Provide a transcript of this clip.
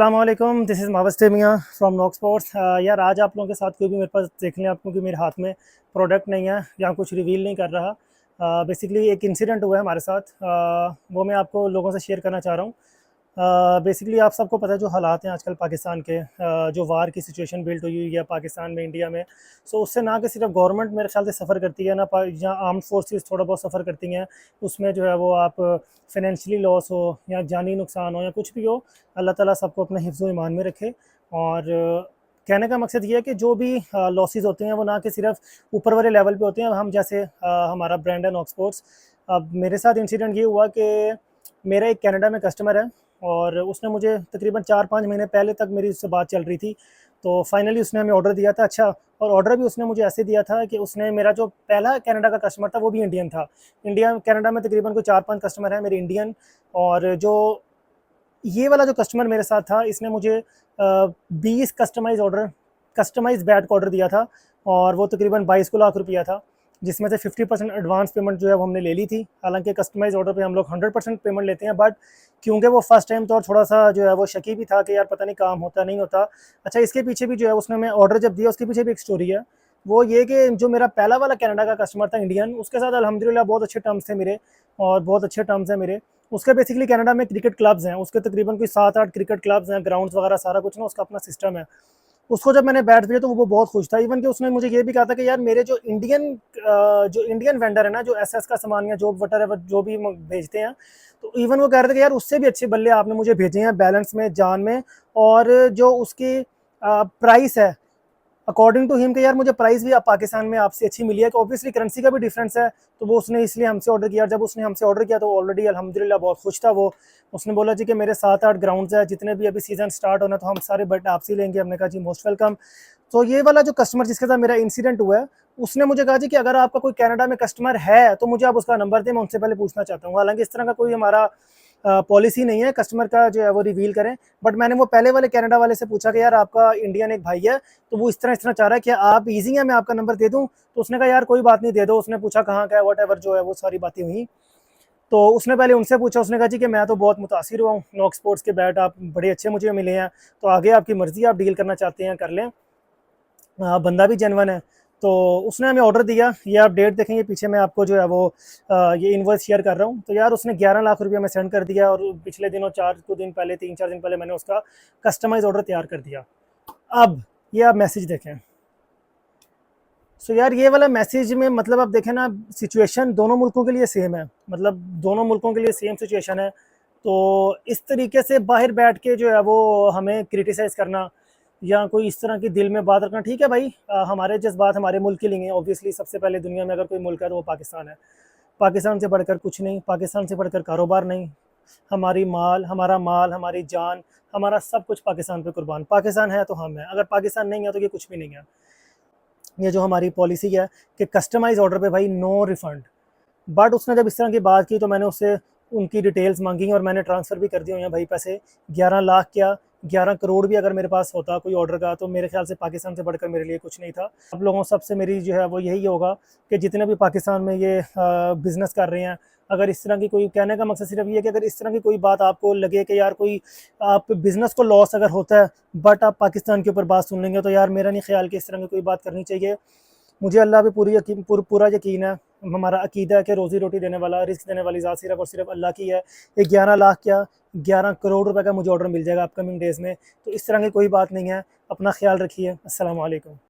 अस्सलामुअलैकुम, this is मावस मियाँ फ्रॉम नॉक स्पोर्ट्स। यार आज आप लोगों के साथ कोई भी मेरे पास देख लें आपको कि मेरे हाथ में प्रोडक्ट नहीं है या कुछ रिवील नहीं कर रहा। बेसिकली एक इंसिडेंट हुआ है हमारे साथ, वो मैं आपको लोगों से शेयर करना चाह रहा हूँ। बेसिकली आप सबको पता है जो हालात हैं आजकल पाकिस्तान के, जो वार की सिचुएशन बिल्ट हुई हुई है पाकिस्तान में, इंडिया में। सो उससे ना कि सिर्फ गवर्नमेंट मेरे ख्याल से सफ़र करती है ना, जहाँ आर्म्ड फोर्सेस थोड़ा बहुत सफ़र करती हैं, उसमें जो है वो आप फाइनेंशियली लॉस हो या जानी नुकसान हो या कुछ भी हो, अल्लाह ताला सबको अपने हिफ्ज़ ईमान में रखे। और कहने का मकसद ये है कि जो भी लॉसेस होते हैं वो ना कि सिर्फ ऊपर वाले लेवल पे होते हैं। हम जैसे हमारा ब्रांड है नॉक स्पोर्ट्स। अब मेरे साथ इंसिडेंट ये हुआ कि मेरा एक कनाडा में कस्टमर है और उसने मुझे तकरीबन 4-5 महीने पहले तक मेरी उससे बात चल रही थी। तो फाइनली उसने हमें ऑर्डर दिया था। अच्छा, और ऑर्डर भी उसने मुझे ऐसे दिया था कि उसने मेरा जो पहला कनाडा का कस्टमर था वो भी इंडियन था। इंडिया कनाडा में तकरीबन कोई 4-5 कस्टमर हैं मेरे इंडियन। और जो ये वाला जो कस्टमर मेरे साथ था इसने मुझे 20 कस्टमाइज बैट का ऑर्डर दिया था और वो तकरीबन 22 लाख रुपया था, जिसमें से 50% एडवांस पेमेंट जो है वो हमने ले ली थी। हालांकि कस्टमाइज ऑर्डर पे हम लोग 100% पेमेंट लेते हैं, बट क्योंकि वो फर्स्ट टाइम तो और थोड़ा सा जो है वो शकी भी था कि यार पता नहीं काम होता नहीं होता। अच्छा, इसके पीछे भी जो है उसने मैं ऑर्डर जब दिया उसके पीछे भी एक स्टोरी है। वो ये कि जो मेरा पहला वाला कनाडा का कस्टमर था इंडियन, उसके साथ अल्हम्दुलिल्लाह बहुत अच्छे टर्म्स थे मेरे, और बहुत अच्छे टर्म्स हैं मेरे। उसके बेसिकली कनाडा में क्रिकेट क्लब्स हैं, उसके तकरीबन कोई 7-8 क्रिकेट क्लब्स हैं, ग्राउंड्स वगैरह सारा कुछ ना उसका अपना सिस्टम है। उसको जब मैंने बैट दिया तो वो बहुत खुश था। इवन कि उसने मुझे ये भी कहा था कि यार मेरे जो इंडियन वेंडर है ना, जो एसएस का सामान या जो वटर जो भी भेजते हैं, तो इवन वो कह रहे थे कि यार उससे भी अच्छे बल्ले आपने मुझे भेजे हैं, बैलेंस में, जान में। और जो उसकी प्राइस है अकॉर्डिंग टू हिम, कि यार मुझे प्राइस भी आप पाकिस्तान में आपसे अच्छी मिली है, कि ऑब्वियसली करेंसी का भी डिफरेंस है। तो वो उसने इसलिए हमसे ऑर्डर किया। जब उसने हमसे ऑर्डर किया तो ऑलरेडी अल्हम्दुलिल्लाह बहुत खुश था वो। उसने बोला जी कि मेरे 7-8 ग्राउंड्स है, जितने भी अभी सीजन स्टार्ट होना तो हम सारे बट आपसे लेंगे। हमने कहा जी मोस्ट वेलकम। तो ये वाला जो कस्टमर जिसके साथ मेरा इंसिडेंट हुआ है, उसने मुझे कहा जी कि अगर आपका कोई कनाडा में कस्टमर है तो मुझे आप उसका नंबर दें, मैं उनसे पहले पूछना चाहता हूँ। हालांकि इस तरह का कोई हमारा पॉलिसी नहीं है कस्टमर का जो है वो रिवील करें। बट मैंने वो पहले वाले कनाडा वाले से पूछा कि यार आपका इंडियन एक भाई है, तो वो इस तरह चाह रहा है कि आप ईजी है, मैं आपका नंबर दे दूं। तो उसने कहा यार कोई बात नहीं, दे दो। उसने पूछा कहाँ का है, वट एवर जो है वो सारी बातें हुई। तो उसने पहले उनसे पूछा। उसने कहा जी कि मैं तो बहुत मुतासिर हुआ हूँ, नॉक स्पोर्ट्स के बैट आप बड़े अच्छे मुझे मिले हैं, तो आगे आपकी मर्जी, आप डील करना चाहते हैं कर लें। बंदा भी जेनवन है। तो उसने हमें ऑर्डर दिया। ये आप डेट देखेंगे पीछे, मैं आपको जो है वो ये इनवॉइस शेयर कर रहा हूँ। तो यार उसने 11 लाख रुपया में सेंड कर दिया, और पिछले दिनों 3-4 दिन पहले मैंने उसका कस्टमाइज ऑर्डर तैयार कर दिया। अब ये आप मैसेज देखें। सो यार ये वाला मैसेज में मतलब आप देखें ना, सिचुएशन दोनों मुल्कों के लिए सेम है, मतलब दोनों मुल्कों के लिए सेम सिचुएशन है। तो इस तरीके से बाहर बैठ के जो है वो हमें क्रिटिसाइज़ करना या कोई इस तरह की दिल में बात रखना, ठीक है भाई, हमारे जज्बात हमारे मुल्क के लिए हैं। ऑब्वियसली सबसे पहले दुनिया में अगर कोई मुल्क है तो वो पाकिस्तान है। पाकिस्तान से बढ़कर कुछ नहीं, पाकिस्तान से बढ़कर कारोबार नहीं। हमारा माल, हमारी जान, हमारा सब कुछ पाकिस्तान पे कुर्बान। पाकिस्तान है तो हम हैं, अगर पाकिस्तान नहीं है तो ये कुछ भी नहीं है। ये जो हमारी पॉलिसी है कि कस्टमाइज ऑर्डर पे भाई नो रिफंड। बट उसने जब इस तरह की बात की तो मैंने उससे उनकी डिटेल्स मांगी और मैंने ट्रांसफ़र भी कर दिए हुए हैं भाई पैसे। 11 लाख क्या, 11 करोड़ भी अगर मेरे पास होता कोई ऑर्डर का, तो मेरे ख्याल से पाकिस्तान से बढ़कर मेरे लिए कुछ नहीं था। आप लोगों सबसे मेरी जो है वो यही होगा कि जितने भी पाकिस्तान में ये बिज़नेस कर रहे हैं, अगर इस तरह की कोई, कहने का मकसद सिर्फ ये है कि अगर इस तरह की कोई बात आपको लगे कि यार कोई आप बिज़नेस को लॉस अगर होता है बट आप पाकिस्तान के ऊपर बात सुन लेंगे, तो यार मेरा नहीं ख्याल कि इस तरह की कोई बात करनी चाहिए। मुझे अल्लाह पे पूरा यकीन है। हमारा अकीदा है कि रोज़ी रोटी देने वाला, रिस्क देने वाली ज़ात सिर्फ़ और सिर्फ अल्लाह की है। ये 11 लाख क्या, 11 करोड़ रुपए का मुझे ऑर्डर मिल जाएगा अपकमिंग डेज़ में। तो इस तरह की कोई बात नहीं है। अपना ख्याल रखिए। अस्सलाम वालेकुम।